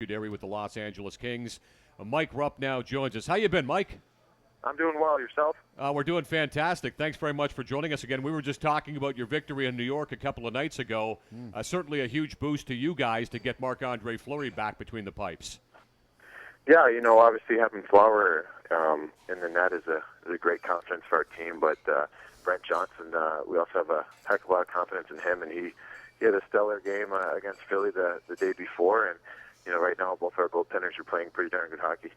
Derry with the Los Angeles Kings. Mike Rupp now joins us. How you been, Mike? I'm doing well. Yourself? We're doing fantastic. Thanks very much for joining us again. We were just talking about your victory in New York a couple of nights ago. Certainly a huge boost to you guys to get Marc-Andre Fleury back between the pipes. Yeah, obviously having Flower in the net is a great confidence for our team. But Brent Johnson, we also have a heck of a lot of confidence in him, and he had a stellar game against Philly the day before. And right now both our goaltenders are playing pretty darn good hockey.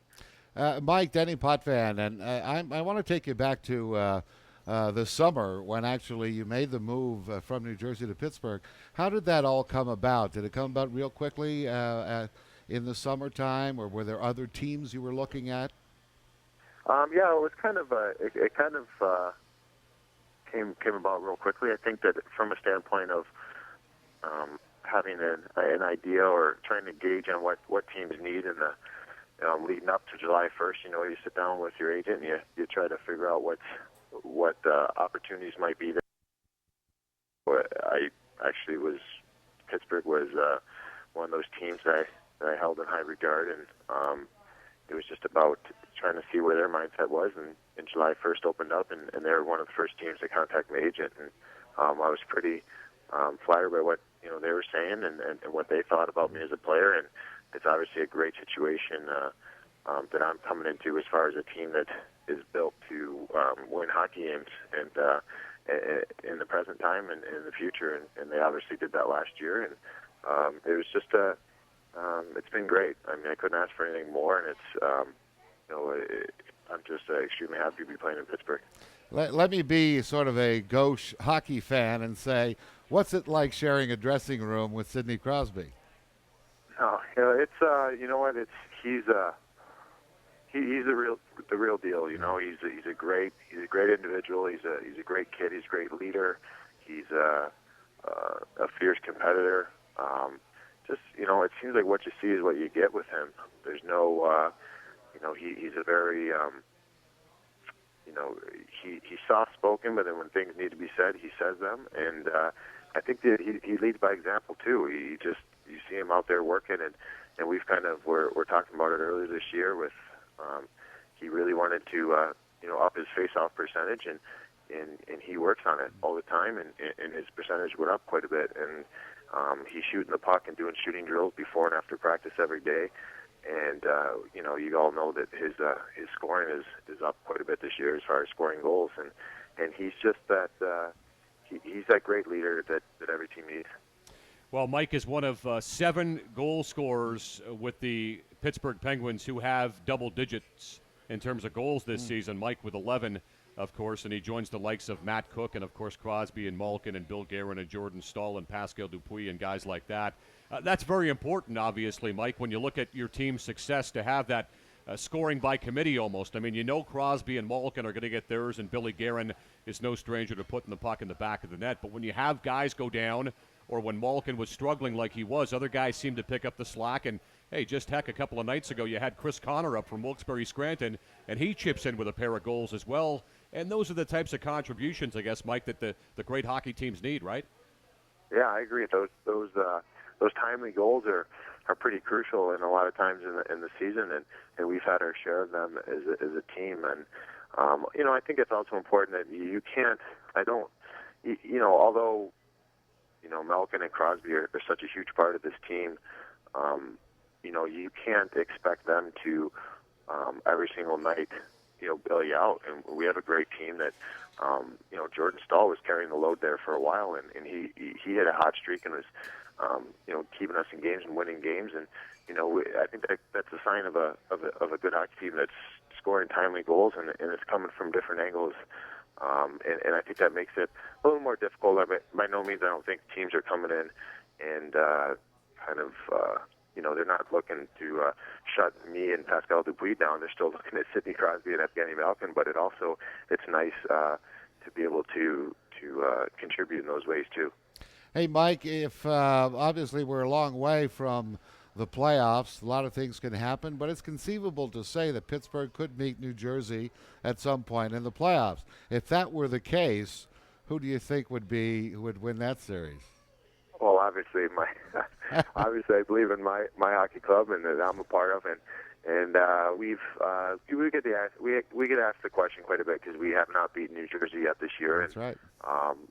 Mike, Denny Potvin, and I want to take you back to the summer when actually you made the move from New Jersey to Pittsburgh. How did that all come about? Did it come about real quickly in the summertime, or were there other teams you were looking at? Yeah, it was kind of came about real quickly. I think that from a standpoint of having an idea or trying to gauge on what teams need in the leading up to July 1st, you sit down with your agent and you try to figure out what opportunities might be there. Pittsburgh was one of those teams that I held in high regard, and it was just about trying to see where their mindset was. And July 1st opened up, and they were one of the first teams to contact my agent, and I was pretty flattered by what they were saying and what they thought about me as a player. And it's obviously a great situation that I'm coming into as far as a team that is built to win hockey games and in the present time and in the future. And they obviously did that last year. And it was just it's been great. I mean, I couldn't ask for anything more. And it's I'm just extremely happy to be playing in Pittsburgh. Let me be sort of a gauche hockey fan and say, what's it like sharing a dressing room with Sidney Crosby? No, it's he's the real deal. He's a great individual. He's a great kid. He's a great leader. He's a fierce competitor. It seems like what you see is what you get with him. There's no he's a very he's soft spoken, but then when things need to be said, he says them. And I think that he leads by example too. You see him out there working, and we've we're talking about it earlier this year with he really wanted to up his face-off percentage, and he works on it all the time, and his percentage went up quite a bit, and he's shooting the puck and doing shooting drills before and after practice every day, and you all know that his scoring is up quite a bit this year as far as scoring goals, and he's just that he's that great leader that every team needs. Well, Mike is one of 7 goal scorers with the Pittsburgh Penguins who have double digits in terms of goals this season. Mike with 11, of course, and he joins the likes of Matt Cook and, of course, Crosby and Malkin and Bill Guerin and Jordan Stahl and Pascal Dupuis and guys like that. That's very important, obviously, Mike, when you look at your team's success to have that scoring by committee almost. I mean, Crosby and Malkin are going to get theirs, and Billy Guerin is no stranger to putting the puck in the back of the net. But when you have guys go down, or when Malkin was struggling like he was, other guys seem to pick up the slack. And, hey, just heck, a couple of nights ago you had Chris Connor up from Wilkes-Barre Scranton, and he chips in with a pair of goals as well. And those are the types of contributions, I guess, Mike, that the great hockey teams need, right? Yeah, I agree. Those timely goals are pretty crucial in a lot of times in the season, and we've had our share of them as a team. And I think it's also important that you can't. Although Malkin and Crosby are such a huge part of this team, you can't expect them to every single night bail you out. And we have a great team that Jordan Stahl was carrying the load there for a while, and he had a hot streak and was keeping us in games and winning games. And I think that's a sign of a good hockey team that's scoring timely goals, and it's coming from different angles. And I think that makes it a little more difficult. By no means I don't think teams are coming in and they're not looking to shut me and Pascal Dupuis down. They're still looking at Sidney Crosby and Evgeny Malkin, but it's nice to be able to contribute in those ways too. Hey, Mike, if obviously we're a long way from the playoffs, a lot of things can happen, but it's conceivable to say that Pittsburgh could meet New Jersey at some point in the playoffs. If that were the case, who do you think would win that series? Well, obviously obviously I believe in my hockey club and that I'm a part of, and we get asked the question quite a bit because we have not beaten New Jersey yet this year. That's right.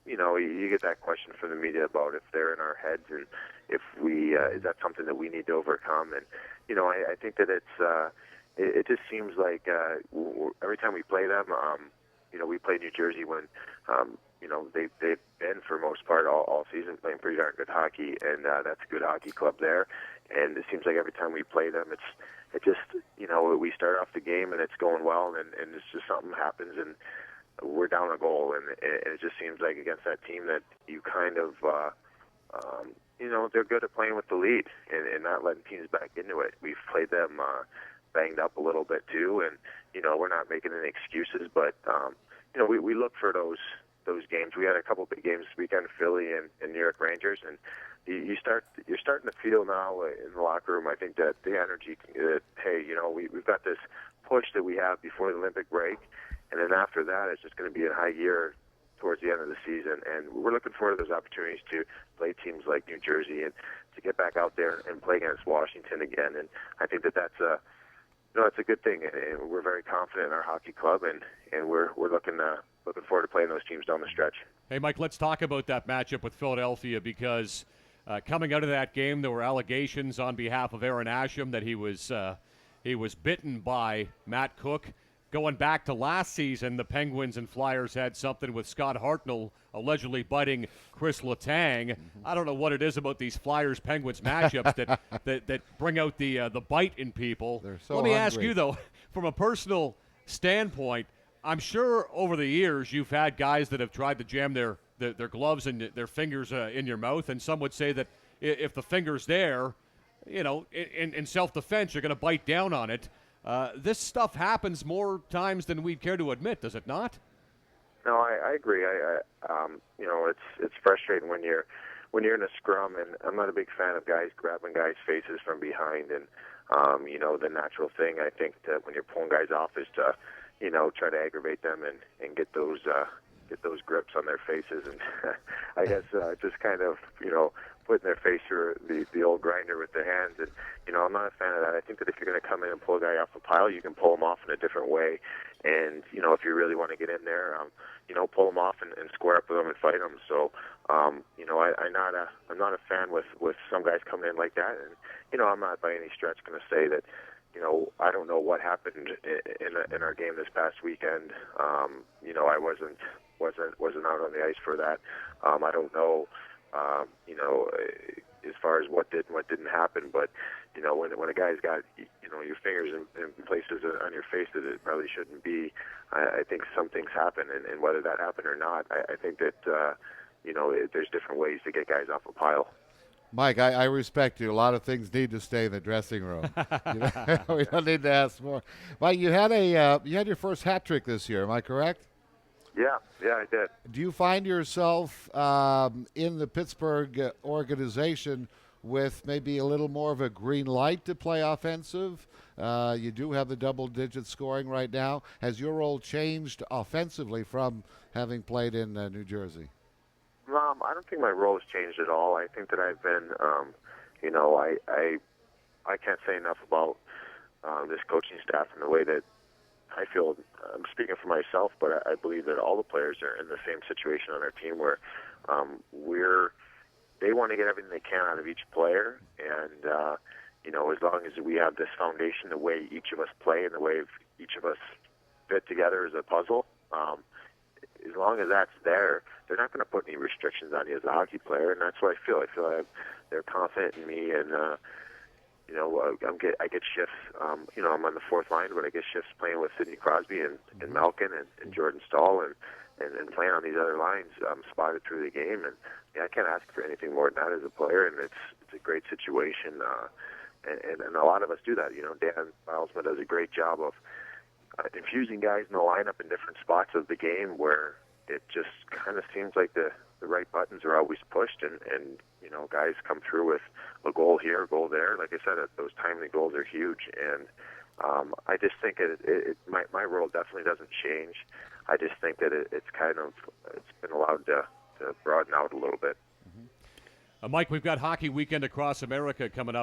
You get that question from the media about if they're in our heads and if we is that something that we need to overcome. And I think that it just seems like every time we play them, we play New Jersey when they've been for most part all season playing pretty darn good hockey, and that's a good hockey club there. And it seems like every time we play them, it just we start off the game and it's going well, and it's just something happens and we're down a goal, and it just seems like against that team that you kind of they're good at playing with the lead and not letting teams back into it. We've played them banged up a little bit too, and we're not making any excuses, but we look for those games. We had a couple big games this weekend, Philly and New York Rangers, and you're starting to feel now in the locker room, I think, that the energy that, hey, we've got this push that we have before the Olympic break, and then after that it's just going to be in high gear towards the end of the season, and we're looking forward to those opportunities to play teams like New Jersey and to get back out there and play against Washington again. And I think that that's a good thing, and we're very confident in our hockey club, and we're looking forward to playing those teams down the stretch. Hey, Mike, let's talk about that matchup with Philadelphia, because coming out of that game, there were allegations on behalf of Aaron Asham that he was bitten by Matt Cook. Going back to last season, the Penguins and Flyers had something with Scott Hartnell allegedly biting Chris Letang. I don't know what it is about these Flyers-Penguins matchups that bring out the bite in people. They're so Let me hungry. ask you, though, from a personal standpoint, I'm sure over the years you've had guys that have tried to jam their gloves and their fingers in your mouth, and some would say that if the finger's there, in self-defense, you're going to bite down on it. This stuff happens more times than we'd care to admit, does it not? No, I agree. It's frustrating when you're in a scrum, and I'm not a big fan of guys grabbing guys' faces from behind. And the natural thing, I think, that when you're pulling guys off is to try to aggravate them and get those grips on their faces, and I guess just kind of putting their face through the old grinder with their hands. And I'm not a fan of that. I think that if you're going to come in and pull a guy off a pile, you can pull him off in a different way. And if you really want to get in there, pull him off and square up with them and fight them. So I'm not a fan with some guys coming in like that. And I'm not by any stretch going to say that I don't know what happened in our game this past weekend. I wasn't out on the ice for that. I don't know, as far as what did and what didn't happen. But when a guy's got your fingers in places on your face that it probably shouldn't be, I think some things happen, and whether that happened or not, I think that there's different ways to get guys off a pile. Mike, I respect you. A lot of things need to stay in the dressing room. We don't need to ask more. Mike, you had your first hat trick this year. Am I correct? Yeah, I did. Do you find yourself in the Pittsburgh organization with maybe a little more of a green light to play offensive? You do have the double-digit scoring right now. Has your role changed offensively from having played in New Jersey? I don't think my role has changed at all. I think that I've been, I can't say enough about this coaching staff and the way that I feel. I'm speaking for myself, but I believe that all the players are in the same situation on our team where they want to get everything they can out of each player, and as long as we have this foundation, the way each of us play and the way each of us fit together as a puzzle, as long as that's there, they're not going to put any restrictions on you as a hockey player, and that's what I feel. I feel like they're confident in me, and I get shifts. I'm on the fourth line, but I get shifts playing with Sidney Crosby and Malkin and Jordan Stahl and playing on these other lines, spotted through the game. And I can't ask for anything more than that as a player, and it's a great situation. And a lot of us do that. Dan Bilesma does a great job of infusing guys in the lineup in different spots of the game where it just kind of seems like the right buttons are always pushed, and guys come through with a goal here, a goal there. Like I said, those timely goals are huge, and I just think my role definitely doesn't change. I just think that it's been allowed to broaden out a little bit. Mike, we've got hockey weekend across America coming up.